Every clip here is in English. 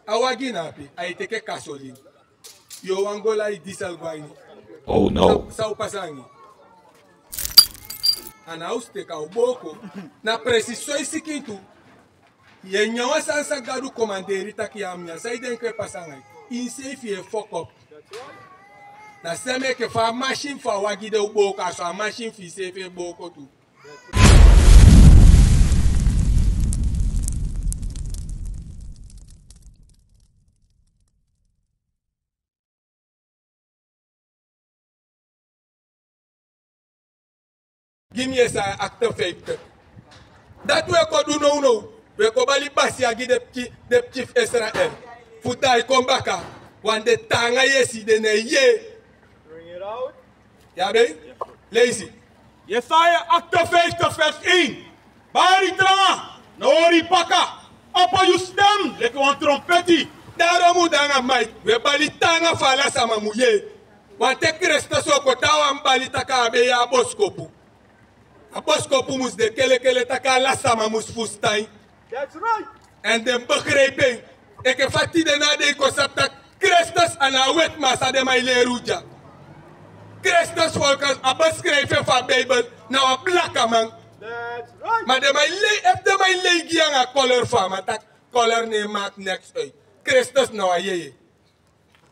Awaginapi, I take a gasoline. You want go like diesel guine. Oh no. Sao pasangi. And I take a boko. Na preciso isikintu. Ye nyawa sansa gadu komanderi taki amnya. Sa iden kwe pasangai. Inse if you fuck up. Na seme ke fa machine fa wagide boko aso a machine fi se fe boko tu. Give me a actor fake. That we could do no. We could bali basi agi the chief Israel. Futai come back. When the tanga yesi de ne ye. Bring it out. Yeah, baby? Lazy. Yes, I actor fake to first in. Bari trama. Nori paka. Apa you stem. Like one trompeti. Daromu danga mic. We bali tanga fala sama muye. Wan te kresta so kotawa mbali taka abe ya boskopu. Aposkopu mus de kele taka la sama mus fustain. That's right. En de begrijping. Ik heb fatti de na de concept Christus en a wet massa de my leruja. Christus volgens a beschrijven van Bijbel nou a blakke man. That's right. Maar de my le if de my legi aan a color van, maar dat color ne maakt niks uit. Christus nou a yeye.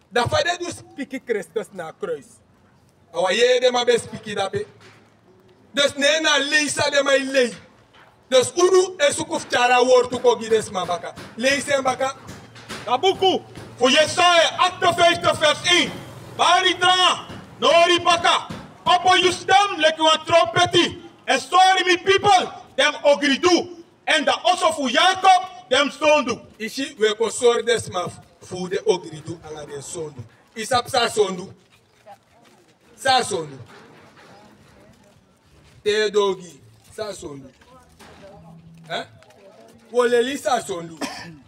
Dat vader dus spiki Christus na kruis. Awa yeye de ma be spiki dape. Dus nee na leisa de my lei. Dus unu esukuf chara woord ko gides mabaka. Leisen baka. Kabuku. Voor Jesaja 58 vers 1. Bari trama. Nori paka. Apa you stem like one trompeti. And sorry me people. Them ogri do. And the also for Jacob. Them sondu. Ishi we ko sorry des ma fu de ogri do ala de sondu. Isap sa sondu. Sa sondu. Te dogi. Sa sondu. Hein? Woleli sa sondu.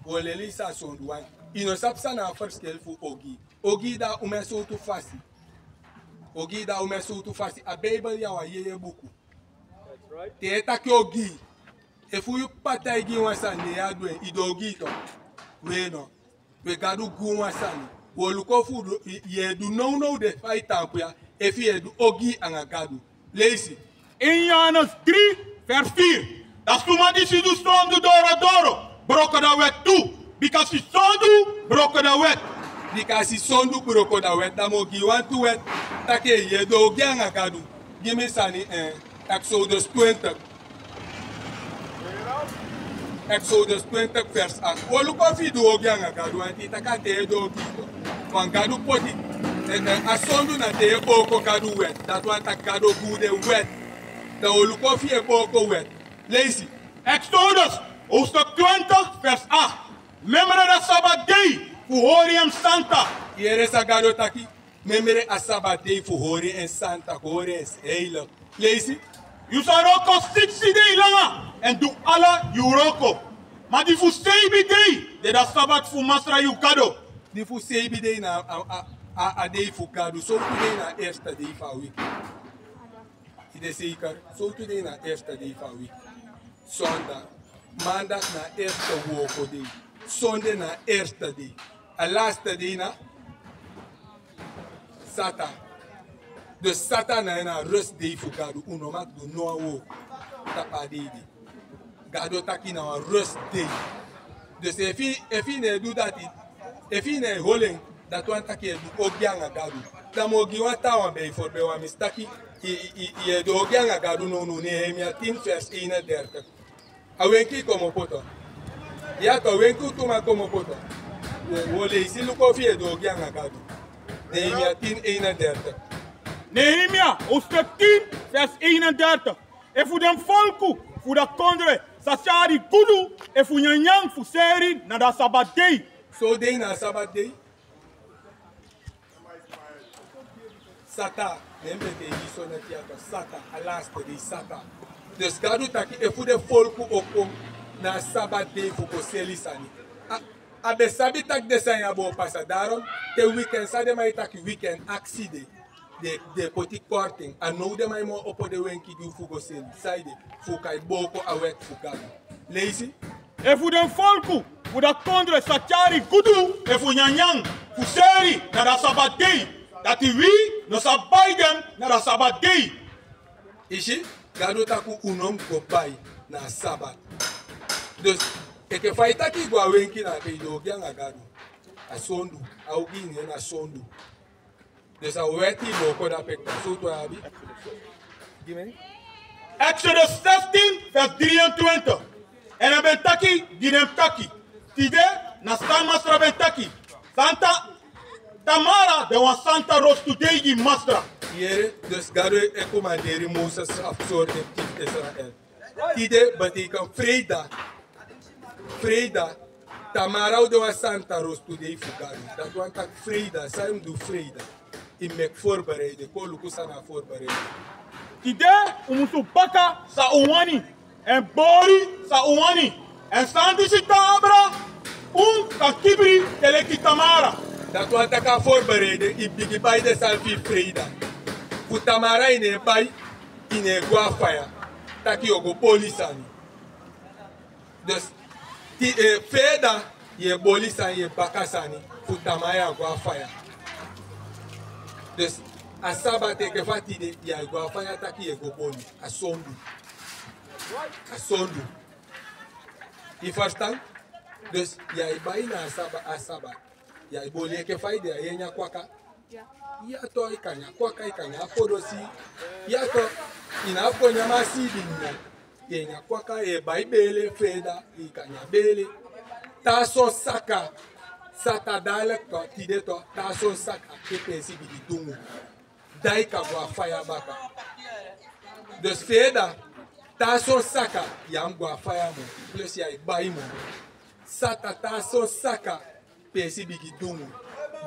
Woleli sa sondu. Ino sapsa na verschil fu ogi. Ogi da umeso tu fasi. Ogi da umeso tu fasi. A Bijbel ya wa yeye buku. That's right. Te etaki ogi. Efu yu patay gi wansani ya dwe. Ido ogi to. We no. We gadu gu wansani. Woluko fu ye du no de fight tampu ya. Efi ye du ogi anga gadu. Lazy. In Janus 3 vers 4. Dat is die ze doen zonde doro. Broken de wet toe. Because ze zonde broken de wet. Because ze zonde broken de wet. Dan moet je want to wet. Dat je do gyanga gadu. Give me sani Exodus 20. Exodus 20 vers 8. Wolu ko fi do gyanga gadu anti taka te do gito. Wan gadu poti. A zonde na te boko gadu wet. Dat want tak gadu gude wet. Dan wolu ko fi boko wet. Lazy. Exodus, hoofdstuk 20, vers 8. Memere de Sabbat day, voor hem Santa. Hier is agado taki. Memere a Sabbat day voor hori en Santa. Hori is heilig. Lazy. Je zou ook 60 day langer en doe alle Euroko. Maar die voor 7 day, de dat Sabbat voor Masra you GADO. Die voor 7 day na a day voor GADO. Zo today na eerste day van week. It is zeker. Zo today na eerste day van week. Zondag, maandag na eerste woko day, zondag na eerste day, en laatste day na Sata. Dus Sata na een rust day voor GADO, uno mak do no wo tapa day di. GADO taki na een rust day. Dus if je ne do dat, if je ne holing, dat wan taki do ogyanga GADO. Dan mo gi wan tawa bij voorbeeld wan mistaki, je do ogyanga GADO no Nehemia 10 vers 31. Awenki como poto. Ya to wenku tuma como poto. Wole isi luko fi edo gyanga gadu. Nehemia 10:31. Nehemia, hoofdstuk 10, vers 31. En voor den volku, voor de kondre, sashari kudu, en voor NJANG, voor seri, na da Sabbat day. So day na Sabbat day. Sata, nembe te yiso na tiato. Sata, alaste day Sata. Dus gadu taki e voor de volku okom na Sabbat day voor koselisani. Abe sabi tak desan ya bo pasa daarom te weekend sa de mai taki weekend accident de poti korting and no de mai mo opo de wenki du voor koseli side voor kai boko awet voor gadu. Lazy. En voor den volku, Fuda kondre sachari kudu e fu NJANG fu seri na da sabadei. Dat we no sabai dem na da sabadei. Ishi GADO taku unom go bai na sabat. Dus eke faita ki go awenki na ke idogia na GADO. Asondu, augi ni na sondu. Dus a weti boko da pekta so to abi. Gimme. Exodus 16 vers 23. En dan ben taki ginem taki. Tide na stan mastra ben taki. Santa Tamara de wan Santa Ros today gi mastra. Hier, dus GADO e commanderi Moses absorbe Israël. Tide betekent vrijdag. Vrijdag. Tamara de wan Santa Ros today voor GADO. Dat want tak vrijdag, samen doe vrijdag. In mek voorbereiden, koluku sana voorbereiden. Tide umusu baka sa uwani. En bori sa uwani. En santi si tabra kan kibri teleki Tamara. Dat want ik ga voorbereiden, ik begin bij de salvi vrijdag. Voor Tamara in een bij, in een guafaya. Dat je ook politie. Dus, vrijdag, je politie, je bakasani. Voor Tamara guafaya. Dus, a sabat ik heb die je guafaya dat je ook boni. A sondu. A sondu. Je verstaan? Dus, je bijna a sabat. Ya ibole ke faide ya yenya kwaka ya to ikanya kwaka ikanya podosi ya to ina ponya masidi nya yenya kwaka e baibele feda ikanya bele taso saka sata dale to tide to taso saka ke pensi bidi dungu dai ka gwa fire baka dus feda taso saka ya gwa fire mo plus ya ibai mo sata taso saka pensi bigi dungu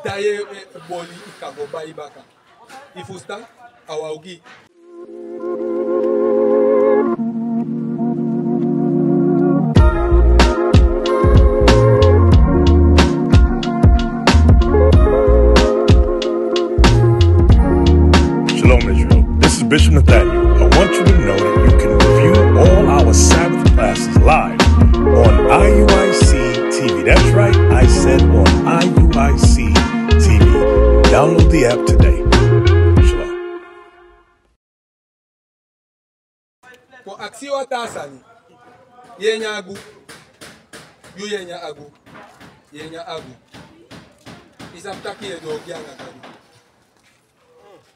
daye boli ikago bai baka ifusta awaugi Shalom Israel, this is Bishop Nathaniel. I want you to know that you can review all our Sabbath classes live on IUIC TV. That's right, I said on IUIC TV. Download the app today. Shalom. ko aksi wata sani yenya agu yu yenya agu isaptaki edo gianga kani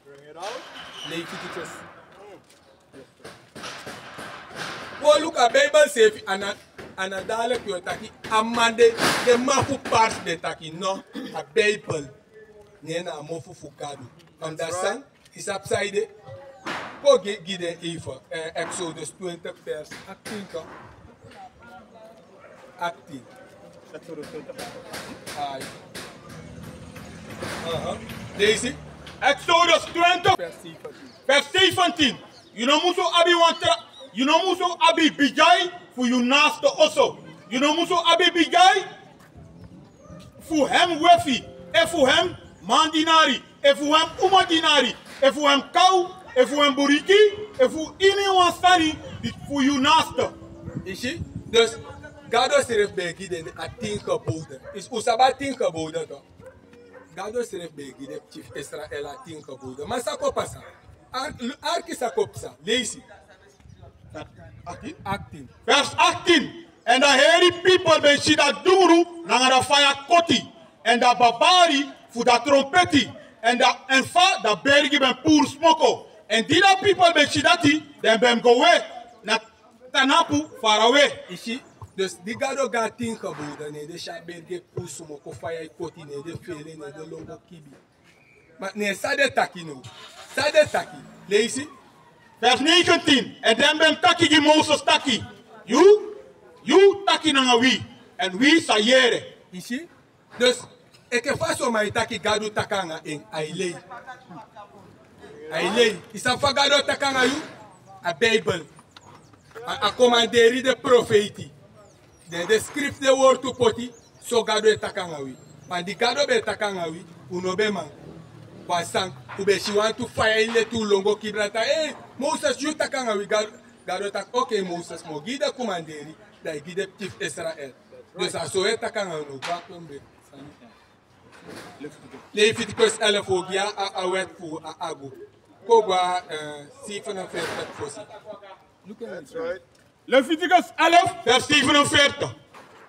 Bring it out. Leviticus. Go look at Bible safe anadale kyo taki amande de mafu parts de taki no a Bible nena amofu fukadu. Understand? Is upside. Go give the Eva Exodus 20 verse 18. Exodus 20. Aye. Daisy. Exodus 20 vers 17. You know muso abi wantra. You know muso abi bijai for you naaste also. You know muso abi bijai voor hem wefi. En voor hem mandinari. En voor hem umadinari. En voor hem kou. En voor hem buriki. En voor iedereen stani voor you naaste. Is je? Dus GADO seref begi den a think about it. Is usaba think about it. GADO seref begi de chief Israel a think about it. Masa kopasa. Arki sa kopsa. Lazy. 18. Vers 18. En de heri people ben si dat duru na da fire koti. En da babari voor da trompeti. En fa da bergi ben pur smoko. En die da people ben si dati den ben go we na tanapu far away. Is je? Dus die GADO ga think about it. Nee, de shaberge pusumo ko fire koti nee de fele nee de longo kibi. Maar nee, sade taki no. Sade taki. Lazy. Vers 19. En den ben taki die Moses taki. You taki na wi. En wi sa yere. Is je? Dus ik heb vast om taki GADO takanga in Ailei. Ailei. Is dat van GADO takanga you? A Bible. A commanderi de profeti. De script de woord to poti. So GADO e takanga wi. Maar die GADO be takanga wi. Unobe man. Wasang. Ube she want to fire in le tu longo kibrata. Hey, Moses you takanga wi. GADO tak. Okay Moses mo. Gide commanderi. Da gide chief Israel. Dus als zo het kan gaan ook wapen Leviticus 11 ook ja a wet voor a ago. Kogwa 47 fosi. That's right. Leviticus 11, vers 47.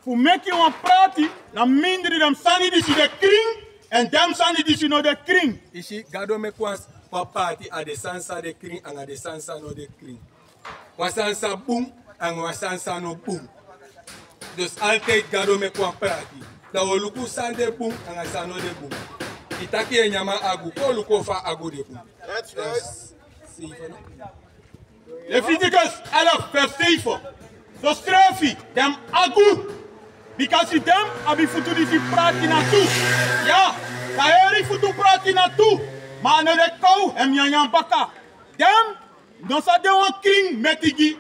Voor make you prati, na minder dan sani die de kring en dem sani die no de kring. Ishi gado me kwans pa party a de sansa de kring en a de sansa no de kring. Wasansa boom en wasansa no boom. Dus altijd gado me kwans prati. Da oluku sande boom en a sano de boom. Itaki e nyama agu, ko oluko fa agu de boom. That's right. Leviticus 11, vers 7. So strefi, dem agu. Because dem abi futu di prati na tu. Ja, kaeri futu prati na tu. Maar no de kou hem nyanya baka. Dem, no sa de wan kring metigi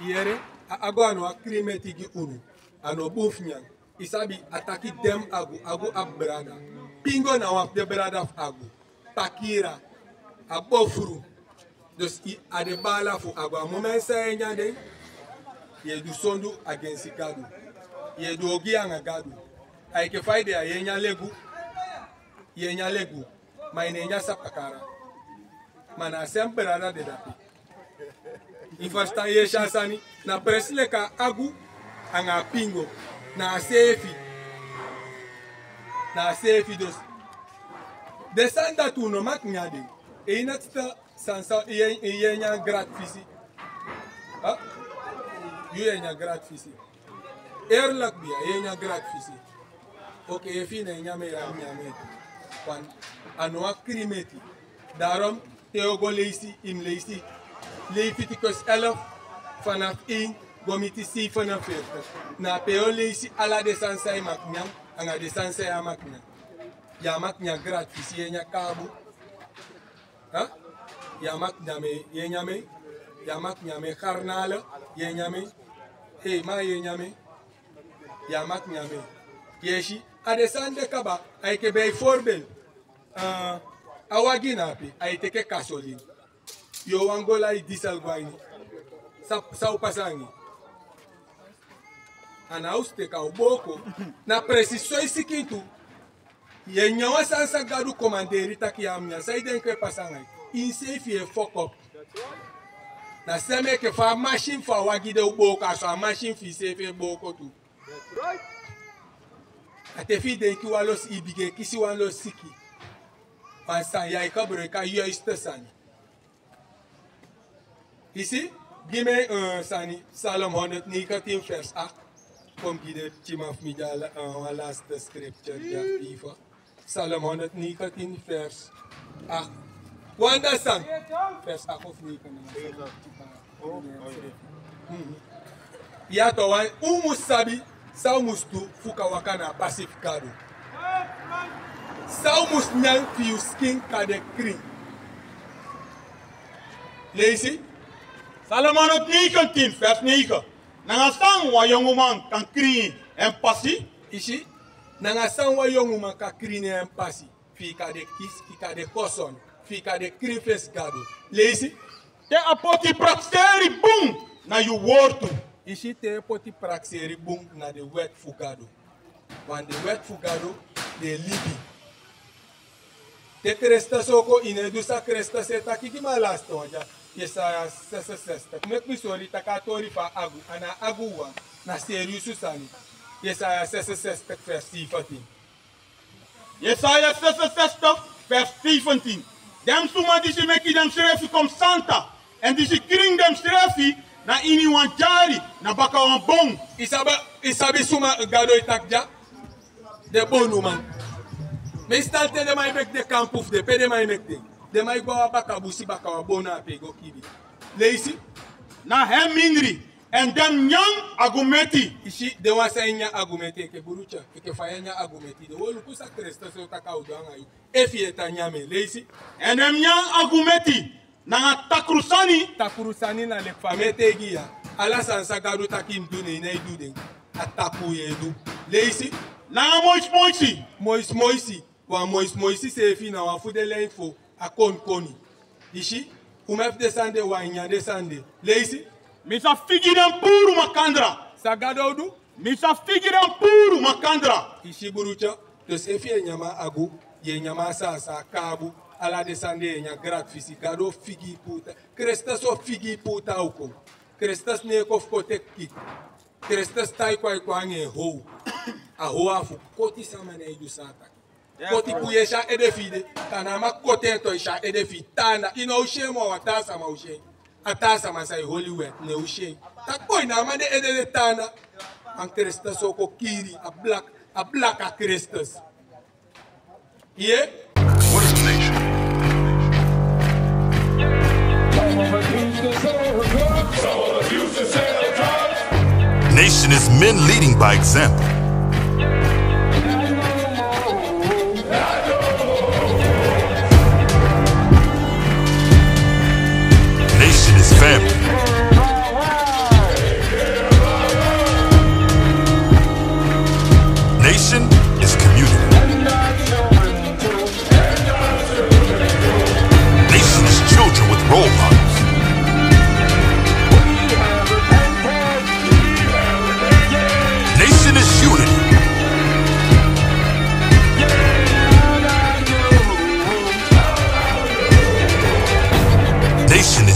Yere, agu ano a kring metigi Ano bouf nyang. Isabi ataki dem agu ab brada. Pingo na wap de brada agu. Takira, abofru. Dus a de bala fu agu. A moment sa nyande, ye du sondu against gado. Ye du ogi anga gado. Ay ke faide a yenya legu. Yenya legu. Ma inenya sapakara. Mana sempre rana de dapi. Infasta ye shansani. Na presile ka agu anga pingo. Na sefi. Na sefi dos. Desanda tu no mak nyade. E inatsta sansa yenya grat fisi. Ha? Yenya grat fisi. Erlak bia yenya grat fisi. Ok, e fine nyame ya nyame. Wan anwa krimeti. Daarom Theogo leisi im leisi. Leviticus 11 vanaf 1 gomiti 47. Na peo leisi ala de sansai maknyam anga de sansai amaknyam. Ya maknya grat fisi yenya kabu. Ha? Ya maknyame yenyame. Ya maknyame karnale yenyame. Hey ma yenyame. Ya maknyame. Yeshi adesande kaba aike bij voorbeeld awaginapi aiteke kasolin yo wangola I diesel gwaini sa pasangi ana uste ka uboko na preciso isikitu yenyawa sansa gadu komanderi taki amnya sa idenke pasangai insefi e fuck up na seme ke fa machine fa wagide uboko so machine fi sefi boko tu. That's right. Atefi denki walos ibige kisi walos siki. Pansan ya ikabreka yo istesani. Ici, gime sani Psalm 119 vers 8. Kom gide chimaf midal last scripture ja ifa. Psalm 119 vers 8. Wanda sang vers 8 of 9. Ya to wan umusabi Salmustu fuka wakana pacificado. Salmus nyang fiu skin kade kring. Leisi? Salomon 19, vers 9. Nangasang wa yonguman kan kring en pasi. Ishi? Nangasang wa yonguman kan kring en pasi. Fika de kis, fika de koson, fika de kring fes gado. Leisi? Te apoti praxeri boom na you wortu. Ishi te poti praxeri boom na de wet fugado. Want de wet fugado, de libi. Te cresta soko inedusa cresta seta kikima last oja. Yesaya sesa sesta. Mek mi sori takatori fa agu. Ana aguwa na seriusu sani. Yesaya sesa sesta vers 17. Yesaya 66, vers 17. Dem suma disi meki dem schrefi kom santa. En disi kring dem schrefi na ini wan jari na baka wan bong. Isabi suma gado itakja. De bonu man. Me stalte de mai mek de kampuf de pe de mai mek de. De mai gwa baka busi baka wa bona pe go kibi. Leisi Na hem minri. En dem nyang agumeti. ishi de wasa nya agumeti ke burucha ke fayanya agumeti de wolu kusa kresta so taka udanga yu. Efi etanyame leisi En dem nyang agumeti. Na takrusani. takurusani na le famete giya. Ala sansa gado takim dune ina idude. Ataku yedu. Leisi Na moisi. moisi wa moisi se fi na wa fudele info akon koni. Ishi umef desande wa nya desande. Leisi Misa figi dem puru makandra. Sagadodu Misa figiran puru makandra. Ishiburucha, dus if je nyama agu, je nyama sasa kabu, ala descende je grat fisica, do figi puta. Christus of figi puta uko. Christus neek of kotek kik. Christus tai kwai kwange ho. A ho afu, koti samane idu sata. Koti puye sha edefide, kanama kotento isha edefitana. Ino ushe mo watasa ma ushe. Atasa ma sai Hollywood ne ushe. Takoi na ma de edede tana. An Christus oko kiri, a black a Christus. Yeah? What is a nation? Nation is men leading by example. Nation is family. Nation is community. Nation is children with role models. Nation is unity. Nation is